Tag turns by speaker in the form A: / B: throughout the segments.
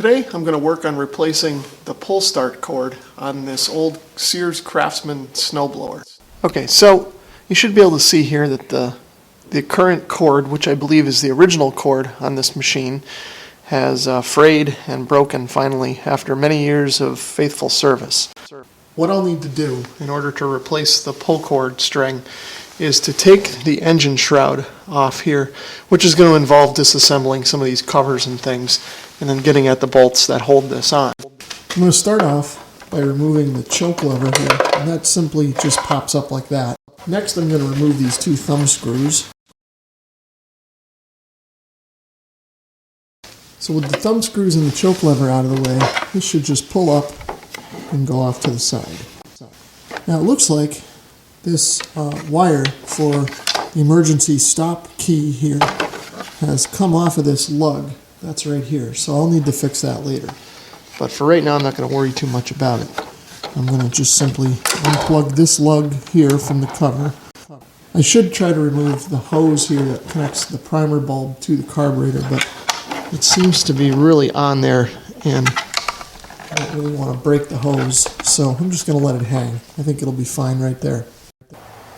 A: Today I'm going to work on replacing the pull start cord on this old Sears Craftsman snowblower. Okay, so you should be able to see here that the current cord, which I believe is the original cord on this machine, has frayed and broken finally after many years of faithful service. What I'll need to do in order to replace the pull cord string is to take the engine shroud off here, which is going to involve disassembling some of these covers and things, and then getting at the bolts that hold this on. I'm going to start off by removing the choke lever here, and that simply just pops up like that. Next, I'm going to remove these two thumb screws. So with the thumb screws and the choke lever out of the way, this should just pull up and go off to the side. Now it looks like this wire for the emergency stop key here has come off of this lug. That's right here, so I'll need to fix that later. But for right now, I'm not going to worry too much about it. I'm going to just simply unplug this lug here from the cover. I should try to remove the hose here that connects the primer bulb to the carburetor, but it seems to be really on there, and I don't really want to break the hose, so I'm just going to let it hang. I think it'll be fine right there.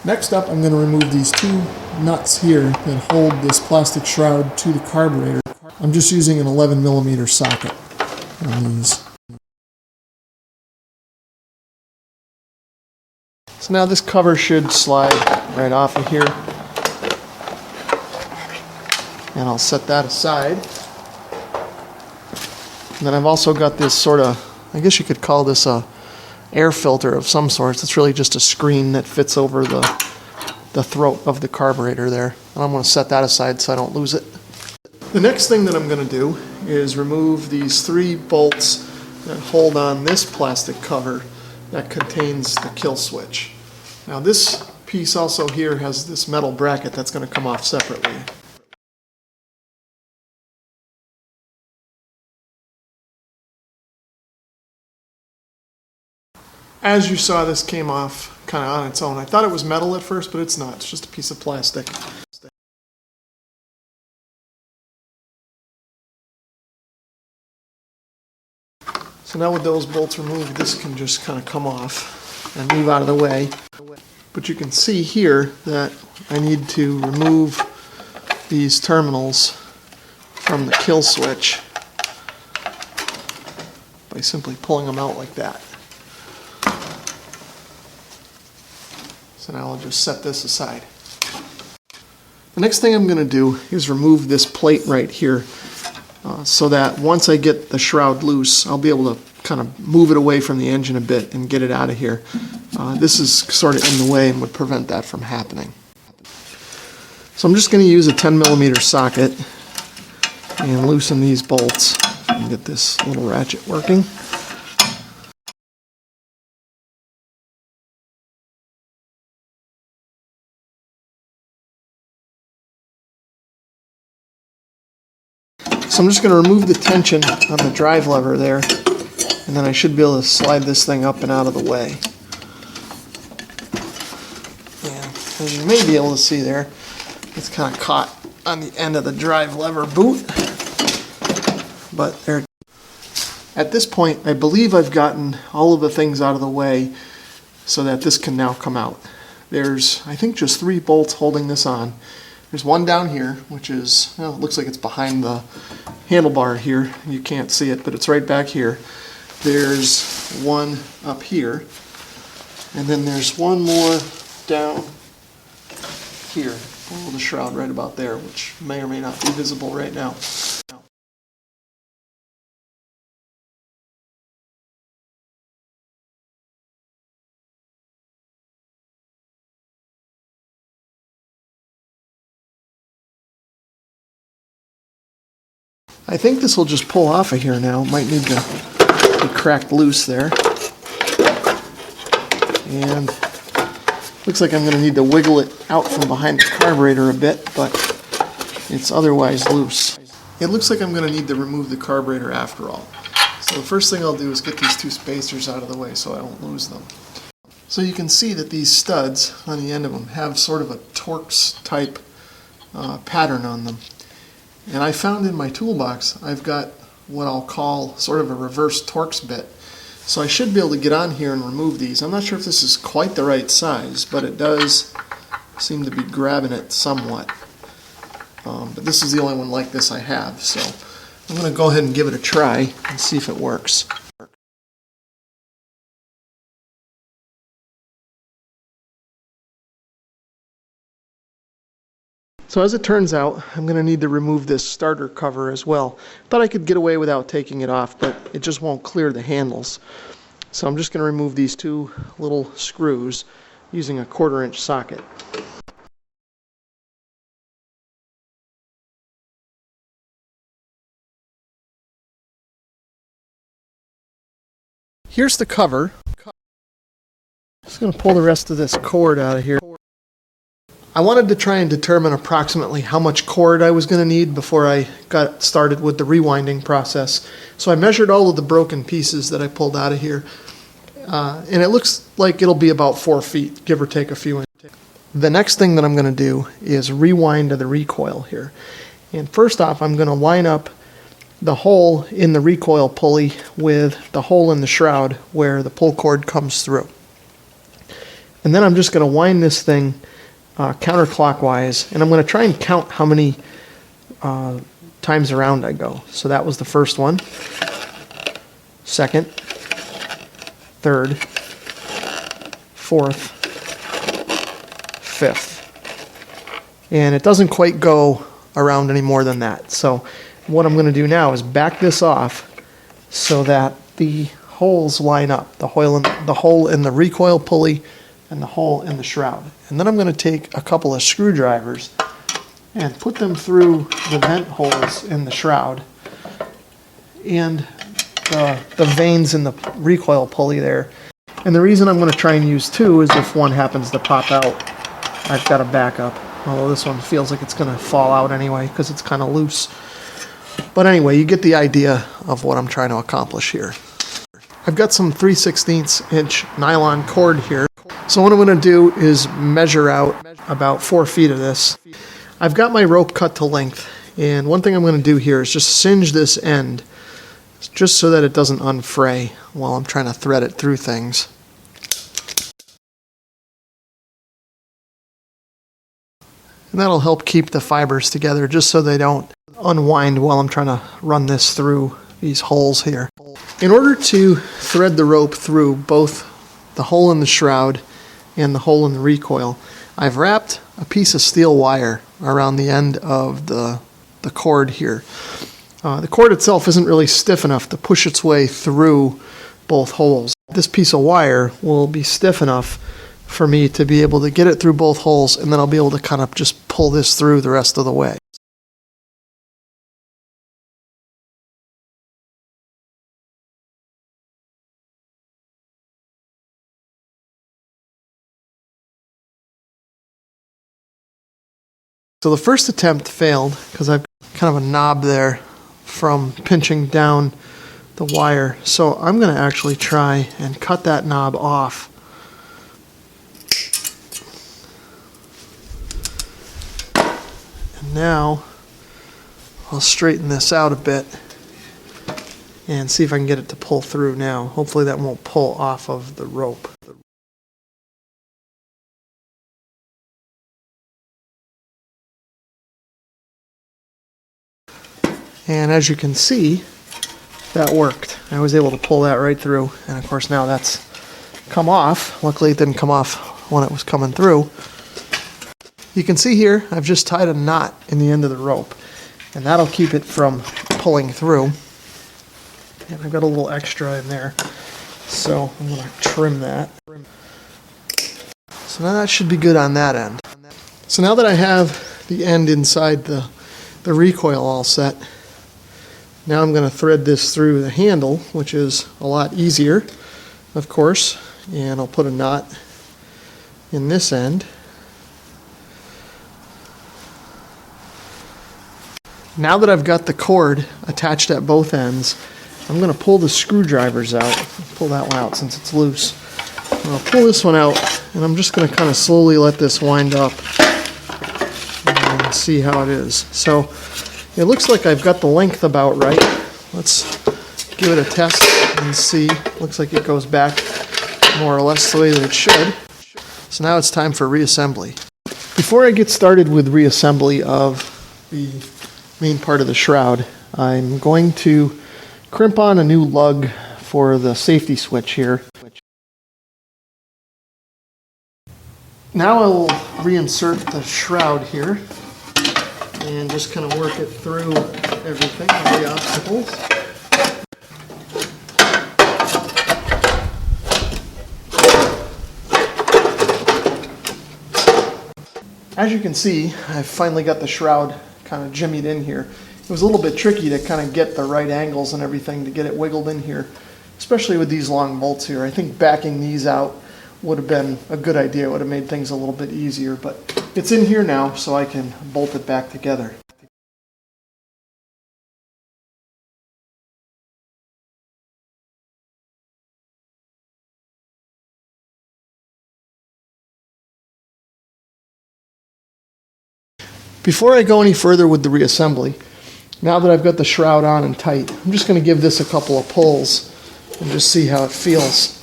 A: Next up, I'm going to remove these two nuts here that hold this plastic shroud to the carburetor. I'm just using an 11mm socket on these. So now this cover should slide right off of here. And I'll set that aside. And then I've also got this sort of, I guess you could call this a air filter of some sort. It's really just a screen that fits over the throat of the carburetor there. And I'm going to set that aside so I don't lose it. The next thing that I'm going to do is remove these three bolts that hold on this plastic cover that contains the kill switch. Now this piece also here has this metal bracket that's going to come off separately. As you saw, this came off kind of on its own. I thought it was metal at first, but it's not. It's just a piece of plastic. So now with those bolts removed, this can just kind of come off and move out of the way. But you can see here that I need to remove these terminals from the kill switch by simply pulling them out like that. So now I'll just set this aside. The next thing I'm going to do is remove this plate right here so that once I get the shroud loose, I'll be able to kind of move it away from the engine a bit and get it out of here. This is sort of in the way and would prevent that from happening. So I'm just going to use a 10mm socket and loosen these bolts and get this little ratchet working. So I'm just going to remove the tension on the drive lever there, and then I should be able to slide this thing up and out of the way. And as you may be able to see there, it's kind of caught on the end of the drive lever boot. But there. At this point, I believe I've gotten all of the things out of the way so that this can now come out. There's, I think, just 3 bolts holding this on. There's one down here, which is, well, it looks like it's behind the handlebar here. You can't see it, but it's right back here. There's one up here, and then there's one more down here, below the shroud right about there, which may or may not be visible right now. I think this will just pull off of here now. It might need to be cracked loose there. And looks like I'm going to need to wiggle it out from behind the carburetor a bit, but it's otherwise loose. It looks like I'm going to need to remove the carburetor after all. So the first thing I'll do is get these 2 spacers out of the way so I don't lose them. So you can see that these studs on the end of them have sort of a Torx type pattern on them. And I found in my toolbox, I've got what I'll call sort of a reverse Torx bit. So I should be able to get on here and remove these. I'm not sure if this is quite the right size, but it does seem to be grabbing it somewhat. But this is the only one like this I have, so I'm going to go ahead and give it a try and see if it works. So as it turns out, I'm going to need to remove this starter cover as well. Thought I could get away without taking it off, but it just won't clear the handles. So I'm just going to remove these two little screws using a 1/4-inch socket. Here's the cover. Just going to pull the rest of this cord out of here. I wanted to try and determine approximately how much cord I was going to need before I got started with the rewinding process. So I measured all of the broken pieces that I pulled out of here, and it looks like it'll be about 4 feet, give or take a few inches. The next thing that I'm going to do is rewind the recoil here. And first off, I'm going to line up the hole in the recoil pulley with the hole in the shroud where the pull cord comes through. And then I'm just going to wind this thing counterclockwise, and I'm going to try and count how many times around I go. So that was the first one, second, third, fourth, fifth. And it doesn't quite go around any more than that. So what I'm going to do now is back this off so that the holes line up, the hole in the recoil pulley and the hole in the shroud. And then I'm going to take a couple of screwdrivers and put them through the vent holes in the shroud and the vanes in the recoil pulley there. And the reason I'm going to try and use two is if one happens to pop out, I've got a backup. Although this one feels like it's going to fall out anyway because it's kind of loose. But anyway, you get the idea of what I'm trying to accomplish here. I've got some 3/16-inch nylon cord here. So what I'm going to do is measure out about 4 feet of this. I've got my rope cut to length, and one thing I'm going to do here is just singe this end just so that it doesn't unfray while I'm trying to thread it through things. And that'll help keep the fibers together just so they don't unwind while I'm trying to run this through these holes here. In order to thread the rope through both the hole in the shroud and the hole in the recoil, I've wrapped a piece of steel wire around the end of the cord here. The cord itself isn't really stiff enough to push its way through both holes. This piece of wire will be stiff enough for me to be able to get it through both holes, and then I'll be able to kind of just pull this through the rest of the way. So the first attempt failed because I've kind of a knob there from pinching down the wire. So I'm going to actually try and cut that knob off. And now I'll straighten this out a bit and see if I can get it to pull through now. Hopefully that won't pull off of the rope. And as you can see, that worked. I was able to pull that right through, and of course now that's come off. Luckily it didn't come off when it was coming through. You can see here I've just tied a knot in the end of the rope, and that'll keep it from pulling through. And I've got a little extra in there, so I'm going to trim that. So now that should be good on that end. So now that I have the end inside the recoil all set, now I'm going to thread this through the handle, which is a lot easier, of course, and I'll put a knot in this end. Now that I've got the cord attached at both ends, I'm going to pull the screwdrivers out. Pull that one out since it's loose. And I'll pull this one out, and I'm just going to kind of slowly let this wind up and see how it is. So it looks like I've got the length about right. let's give it a test and see. Looks like it goes back more or less the way that it should. So now it's time for reassembly. Before I get started with reassembly of the main part of the shroud, I'm going to crimp on a new lug for the safety switch here. Now I'll reinsert the shroud here and just kind of work it through everything, all the obstacles. As you can see, I've finally got the shroud kind of jimmied in here. It was a little bit tricky to kind of get the right angles and everything to get it wiggled in here, especially with these long bolts here. I think backing these out would have been a good idea. It would have made things a little bit easier, but it's in here now, so I can bolt it back together. Before I go any further with the reassembly, now that I've got the shroud on and tight, I'm just going to give this a couple of pulls and just see how it feels.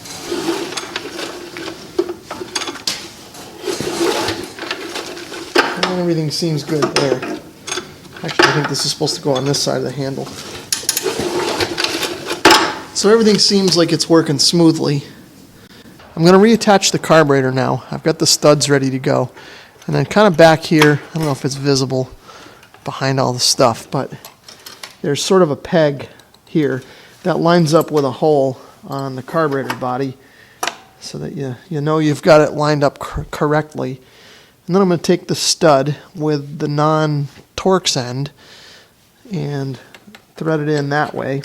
A: And everything seems good there. Actually, I think this is supposed to go on this side of the handle. So everything seems like it's working smoothly. I'm going to reattach the carburetor now. I've got the studs ready to go. And then kind of back here, I don't know if it's visible behind all the stuff, but there's sort of a peg here that lines up with a hole on the carburetor body so that you know you've got it lined up correctly. And then I'm going to take the stud with the non-Torx end and thread it in that way.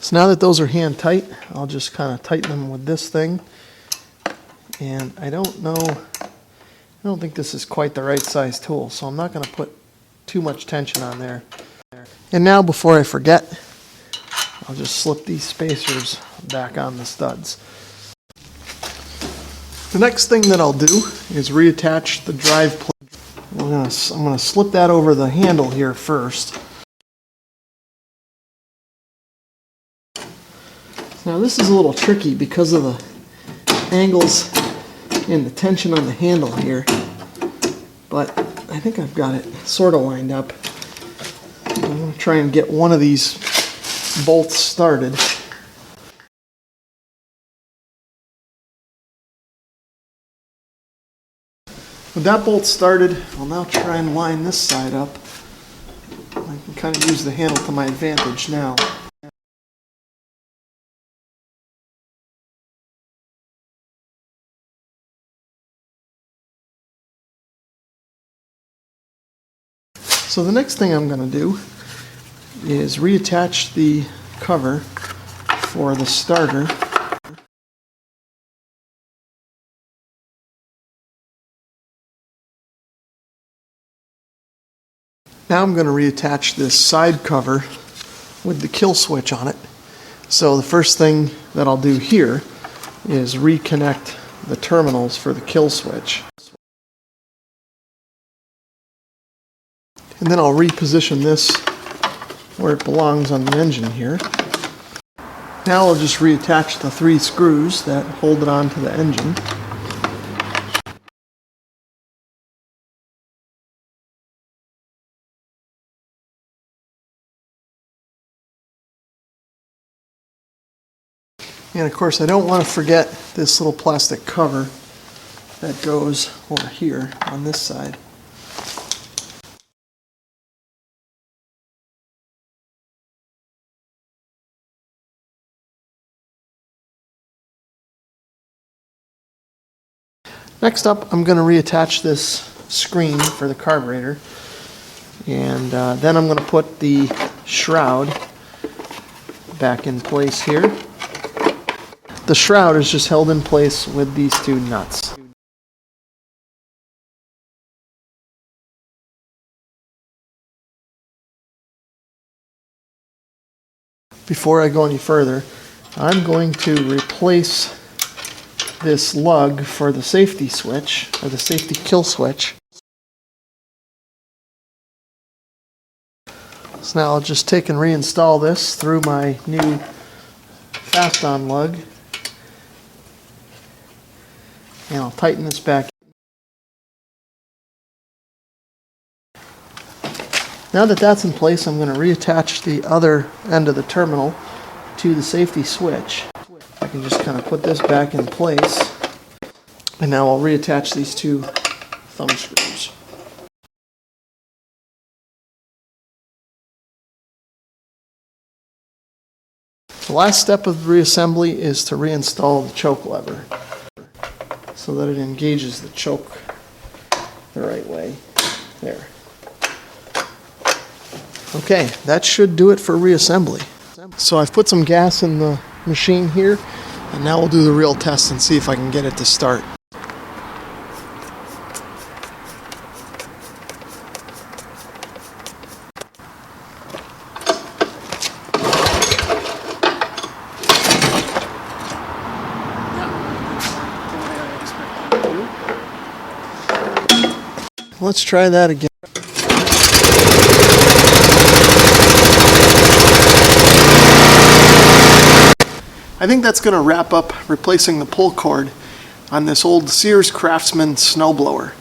A: So now that those are hand tight, I'll just kind of tighten them with this thing. And I don't think this is quite the right size tool, so I'm not going to put too much tension on there. And now, before I forget, I'll just slip these spacers back on the studs. The next thing that I'll do is reattach the drive plate. I'm going to slip that over the handle here first. Now this is a little tricky because of the angles and the tension on the handle here, but I think I've got it sort of lined up. I'm going to try and get one of these bolts started. With that bolt started, I'll now try and line this side up. I can kind of use the handle to my advantage now. So the next thing I'm going to do is reattach the cover for the starter. Now I'm going to reattach this side cover with the kill switch on it. So the first thing that I'll do here is reconnect the terminals for the kill switch. And then I'll reposition this where it belongs on the engine here. Now I'll just reattach the 3 screws that hold it onto the engine. And of course I don't want to forget this little plastic cover that goes over here on this side. Next up, I'm going to reattach this screen for the carburetor, and then I'm going to put the shroud back in place here. The shroud is just held in place with these 2 nuts. Before I go any further, I'm going to replace this lug for the safety switch, or the safety kill switch. So now I'll just take and reinstall this through my new fast-on lug. And I'll tighten this back. Now that that's in place, I'm going to reattach the other end of the terminal to the safety switch. I can just kind of put this back in place. And now I'll reattach these two thumb screws. The last step of the reassembly is to reinstall the choke lever so that it engages the choke the right way. There. Okay, that should do it for reassembly. So I've put some gas in the machine here, and now we'll do the real test and see if I can get it to start. Let's try that again. I think that's going to wrap up replacing the pull cord on this old Sears Craftsman snowblower.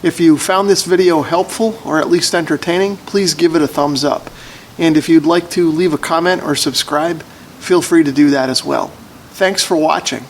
A: If you found this video helpful or at least entertaining, please give it a thumbs up. And if you'd like to leave a comment or subscribe, feel free to do that as well. Thanks for watching.